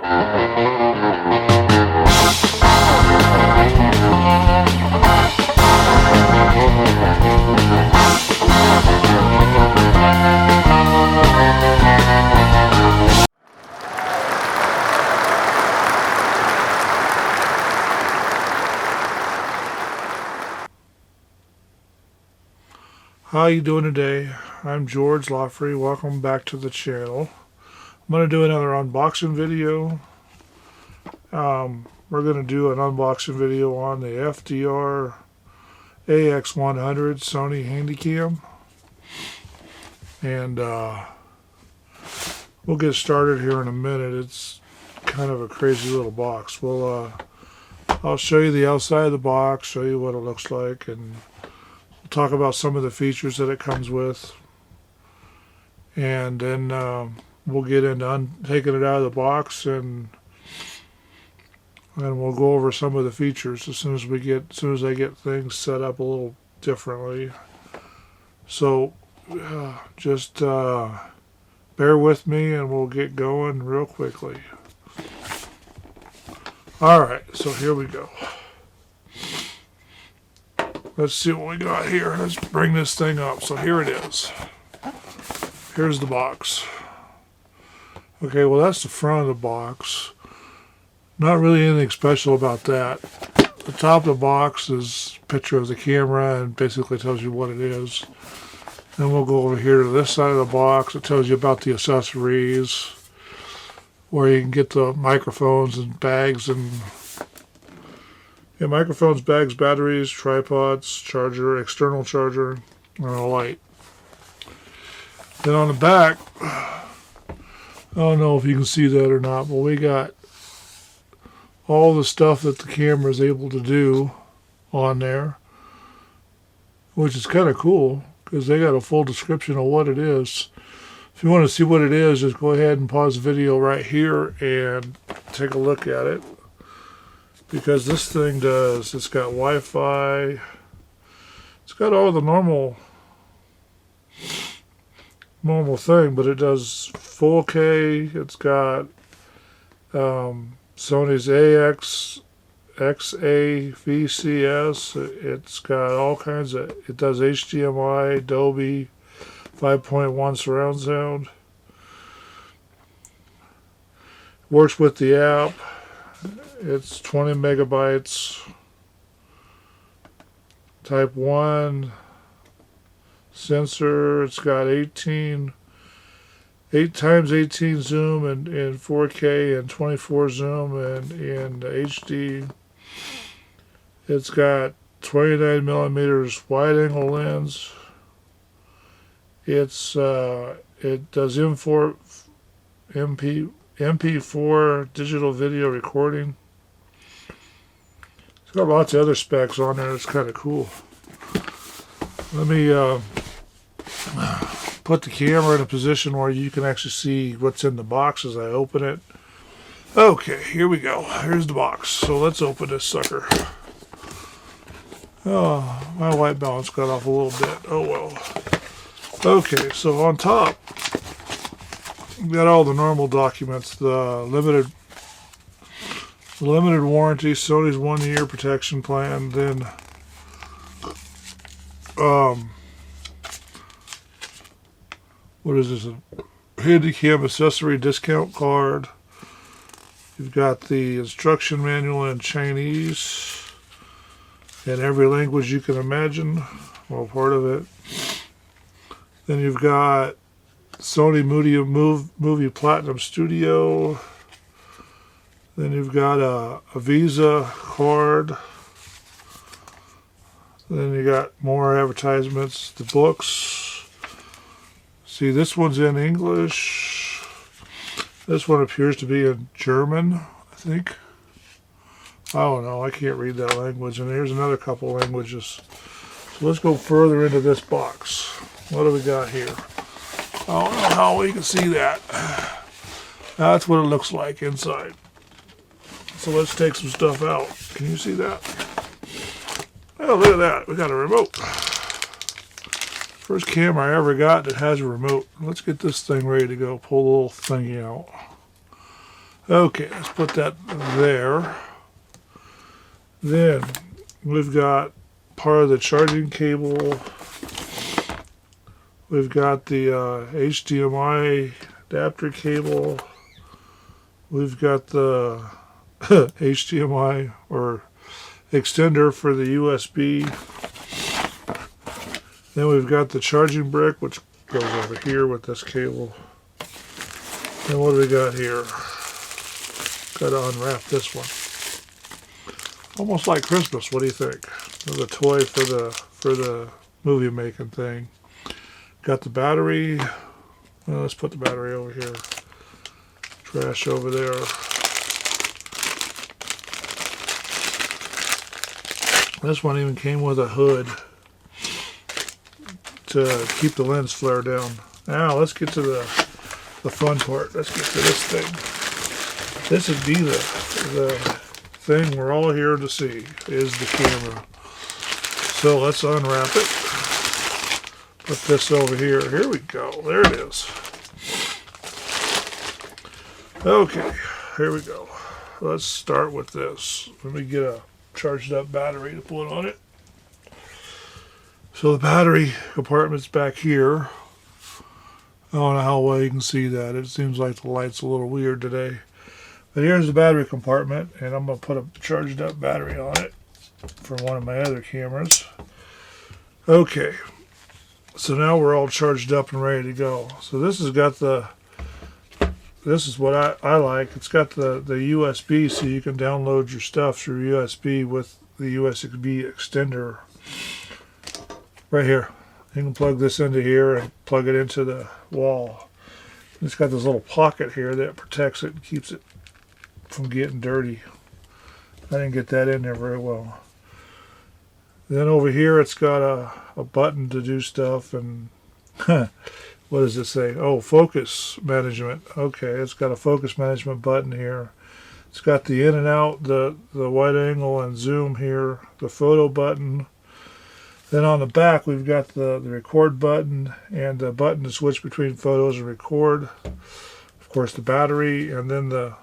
How you doing today? I'm George Lawfrey. Welcome back to the channel. I'm going to do another unboxing video. We're going to do an unboxing video on the FDR AX100 Sony Handycam. And we'll get started here in a minute. It's kind of a crazy little box. I'll show you the outside of the box, show you what it looks like, and talk about some of the features that it comes with, and then we'll get into taking it out of the box, and we'll go over some of the features as soon as I get things set up a little differently. So just bear with me and we'll get going real quickly. Alright, so here we go. Let's see what we got here. Let's bring this thing up. So here it is. Here's the box. Okay, well that's the front of the box. Not really anything special about that. The top of the box is a picture of the camera and basically tells you what it is. Then we'll go over here to this side of the box. It tells you about the accessories, where you can get the microphones and bags and microphones, bags, batteries, tripods, charger, external charger, and a light. Then on the back, I don't know if you can see that or not, but we got all the stuff that the camera is able to do on there, which is kind of cool because they got a full description of what it is. If you want to see what it is, just go ahead and pause the video right here and take a look at it. Because this thing it's got Wi-Fi, it's got all the normal thing, but it does 4K, it's got Sony's AX100B VCS, it's got all kinds of, it does HDMI, Dolby 5.1 surround sound, works with the app. It's 20 megabytes, type 1 sensor. It's got 8 times 18 zoom and 4K and 24 zoom and HD. It's got 29 millimeters wide angle lens. It does MP4 digital video recording. It's got lots of other specs on there. It's kind of cool. Let me put the camera in a position where you can actually see what's in the box as I open it. Okay, here we go. Here's the box. So let's open this sucker. Oh, my white balance got off a little bit. Oh well. Okay, so on top, we got all the normal documents. The limited warranty, Sony's 1-year protection plan, then what is this, a Handycam accessory discount card. You've got the instruction manual in Chinese in every language you can imagine, well, part of it. Then you've got Sony Movie Platinum Studio. Then you've got a Visa card. Then you got more advertisements, the books. See, this one's in English. This one appears to be in German, I think. I don't know, I can't read that language. And here's another couple languages. So let's go further into this box. What do we got here? I don't know how we can see that. That's what it looks like inside. So let's take some stuff out. Can you see that? Oh, look at that. We got a remote. First camera I ever got that has a remote. Let's get this thing ready to go. Pull the little thingy out. Okay, let's put that there. Then we've got part of the charging cable. We've got the HDMI adapter cable. We've got the HDMI or extender for the USB. Then we've got the charging brick, which goes over here with this cable. And what do we got here? Got to unwrap this one. Almost like Christmas. What do you think? The toy for the movie making thing. Got the battery. Well, let's put the battery over here. Trash over there. This one even came with a hood to keep the lens flare down. Now let's get to the fun part. Let's get to this thing. This would be the thing we're all here to see, is the camera. So let's unwrap it. Put this over here. Here we go. There it is. Okay, here we go. Let's start with this. Let me get a charged up battery to put on it. So the battery compartment's back here. I don't know how well you can see that. It seems like the light's a little weird today. But here's the battery compartment, and I'm going to put a charged up battery on it for one of my other cameras. Okay, so now we're all charged up and ready to go. So this has got this is what I like. It's got the USB, so you can download your stuff through USB with the USB extender right here. You can plug this into here and plug it into the wall. It's got this little pocket here that protects it and keeps it from getting dirty. I didn't get that in there very well. Then over here it's got a button to do stuff, and what does it say? Oh, focus management. Okay, it's got a focus management button here. It's got the in and out, the wide angle and zoom here, the photo button. Then on the back we've got the record button and the button to switch between photos and record. Of course the battery, and then the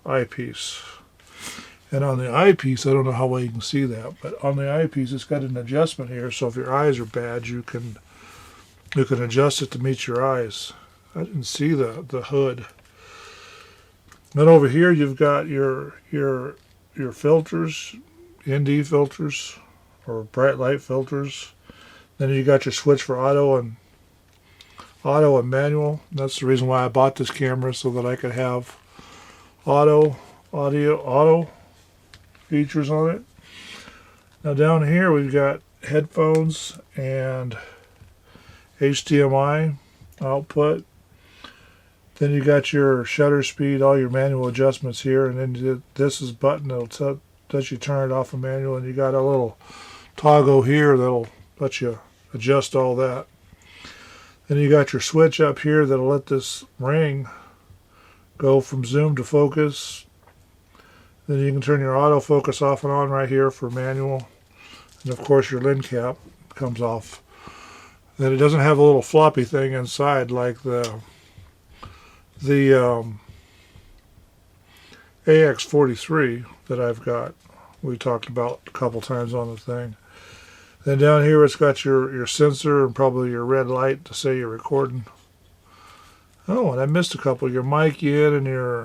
eyepiece. And on the eyepiece, I don't know how well you can see that, but on the eyepiece it's got an adjustment here, so if your eyes are bad you can adjust it to meet your eyes. I didn't see the hood. Then over here you've got your filters, ND filters or bright light filters. Then you got your switch for auto and manual. That's the reason why I bought this camera, so that I could have auto features on it. Now down here we've got headphones and HDMI output. Then you got your shutter speed, all your manual adjustments here, and then this is button that'll let you turn it off of manual, and you got a little toggle here that'll let you adjust all that. Then you got your switch up here that'll let this ring go from zoom to focus. Then you can turn your autofocus off and on right here for manual. And of course your lens cap comes off. Then it doesn't have a little floppy thing inside like the AX43 that I've got. We talked about a couple times on the thing. Then down here it's got your sensor and probably your red light to say you're recording. Oh, and I missed a couple. Your mic in and your,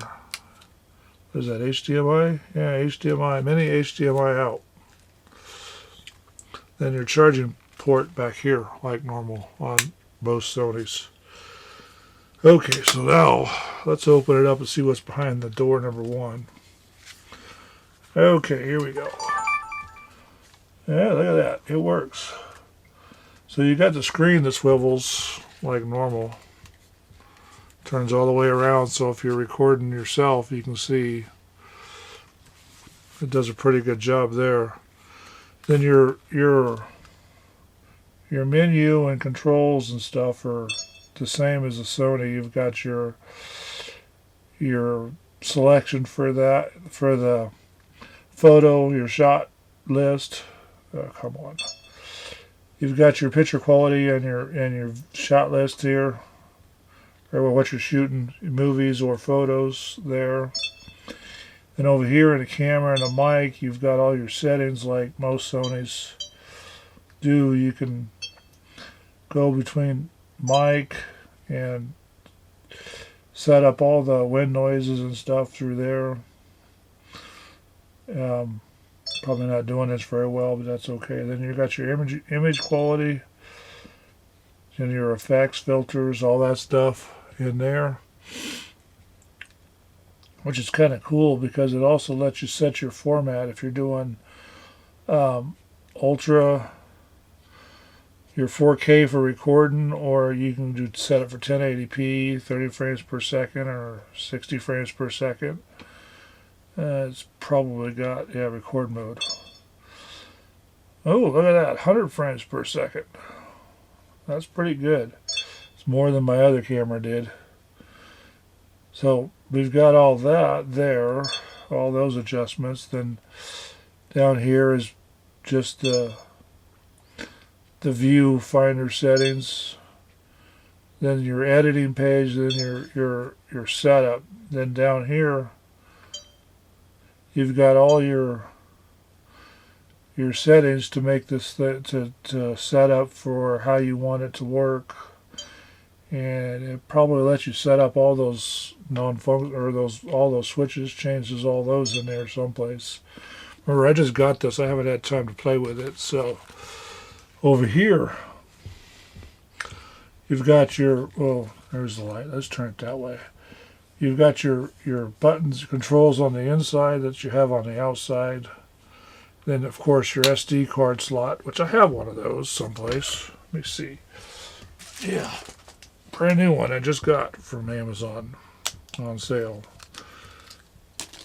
what is that, HDMI? Yeah, HDMI, mini HDMI out. Then your charging port back here like normal on both Sonys. Okay, so now let's open it up and see what's behind the door number one. Okay, here we go. Yeah, look at that. It works. So you got the screen that swivels like normal. Turns all the way around, so if you're recording yourself, you can see it does a pretty good job there. Then your menu and controls and stuff are the same as the Sony. You've got your selection for that, for the photo, your shot list. Come on. You've got your picture quality and your shot list here. or what you're shooting, movies or photos there. And over here in the camera and the mic, you've got all your settings like most Sonys do. You can go between mic and set up all the wind noises and stuff through there. Probably not doing this very well, but that's okay. Then you got your image quality and your effects, filters, all that stuff in there, which is kind of cool because it also lets you set your format if you're doing ultra, your 4K for recording, or you can set it for 1080p, 30 frames per second, or 60 frames per second. It's probably got, yeah, record mode. Oh, look at that, 100 frames per second. That's pretty good. It's more than my other camera did. So we've got all that there, all those adjustments. Then down here is just the view finder settings. Then your editing page, then your setup. Then down here you've got all your settings to make this to set up for how you want it to work, and it probably lets you set up all those all those switches, changes all those in there someplace. Remember, I just got this. I haven't had time to play with it. So over here you've got your, oh, there's the light. Let's turn it that way. You've got your buttons, controls on the inside that you have on the outside. Then, of course, your SD card slot, which I have one of those someplace. Let me see. Yeah, brand new one I just got from Amazon on sale.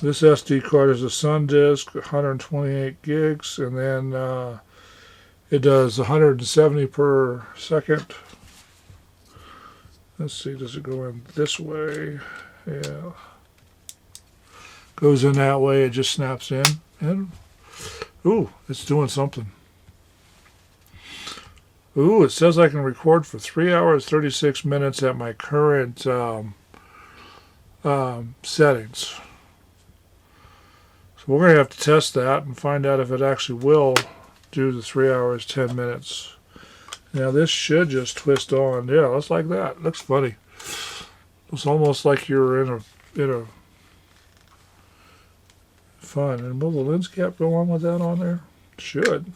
This SD card is a SanDisk, 128 gigs, and then it does 170 per second. Let's see, does it go in this way? Yeah. Goes in that way, it just snaps in. And, ooh, it's doing something. Ooh, it says I can record for 3 hours, 36 minutes at my current settings. So we're going to have to test that and find out if it actually will do the 3 hours, 10 minutes. Now this should just twist on. Yeah, looks like that. Looks funny. It's almost like you're in a fun. And will the lens cap go on with that on there? Should.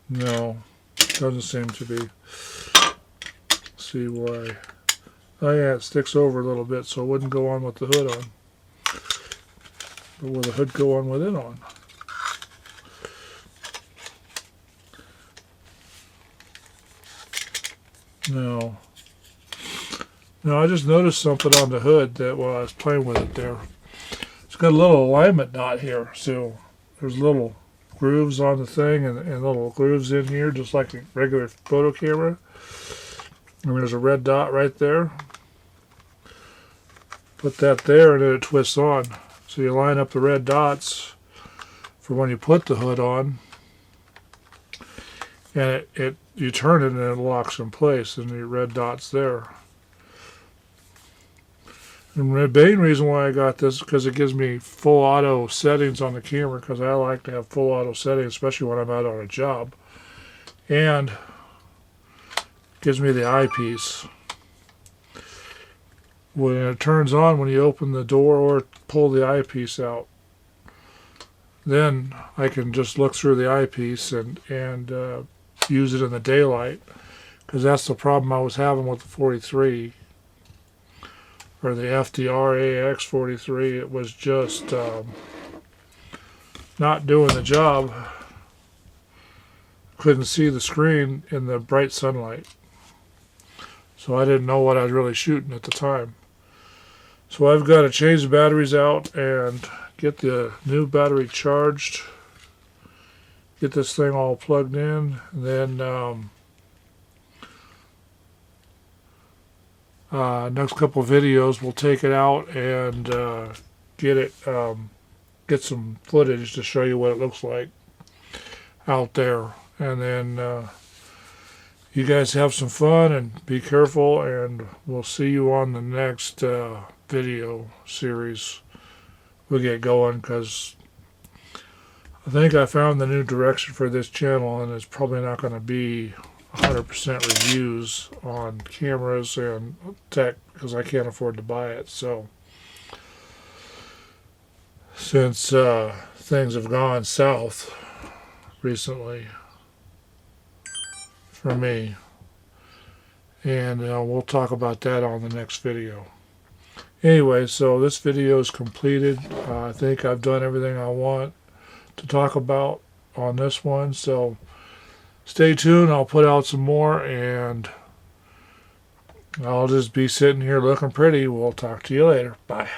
No, doesn't seem to be. Let's see why. Oh yeah, it sticks over a little bit, so it wouldn't go on with the hood on. But will the hood go on with it on? No. No, I just noticed something on the hood that while I was playing with it there. It's got a little alignment dot here, so there's little grooves on the thing and little grooves in here, just like a regular photo camera. And there's a red dot right there. Put that there and then it twists on. So you line up the red dots for when you put the hood on, and you turn it and it locks in place, and your red dot's there. And the main reason why I got this is because it gives me full auto settings on the camera, because I like to have full auto settings, especially when I'm out on a job. And gives me the eyepiece. When it turns on when you open the door or pull the eyepiece out, then I can just look through the eyepiece and use it in the daylight, because that's the problem I was having with the 43 or the FDR AX100B. It was just not doing the job. Couldn't see the screen in the bright sunlight, so I didn't know what I was really shooting at the time. So I've got to change the batteries out and get the new battery charged, get this thing all plugged in, and then next couple of videos we'll take it out and get some footage to show you what it looks like. out there. And then you guys have some fun and be careful, and we'll see you on the next video series we get going, because I think I found the new direction for this channel, and it's probably not going to be 100% reviews on cameras and tech, because I can't afford to buy it. So since things have gone south recently for me, and we'll talk about that on the next video. Anyway, so this video is completed. I think I've done everything I want to talk about on this one, so stay tuned. I'll put out some more, and I'll just be sitting here looking pretty. We'll talk to you later. Bye.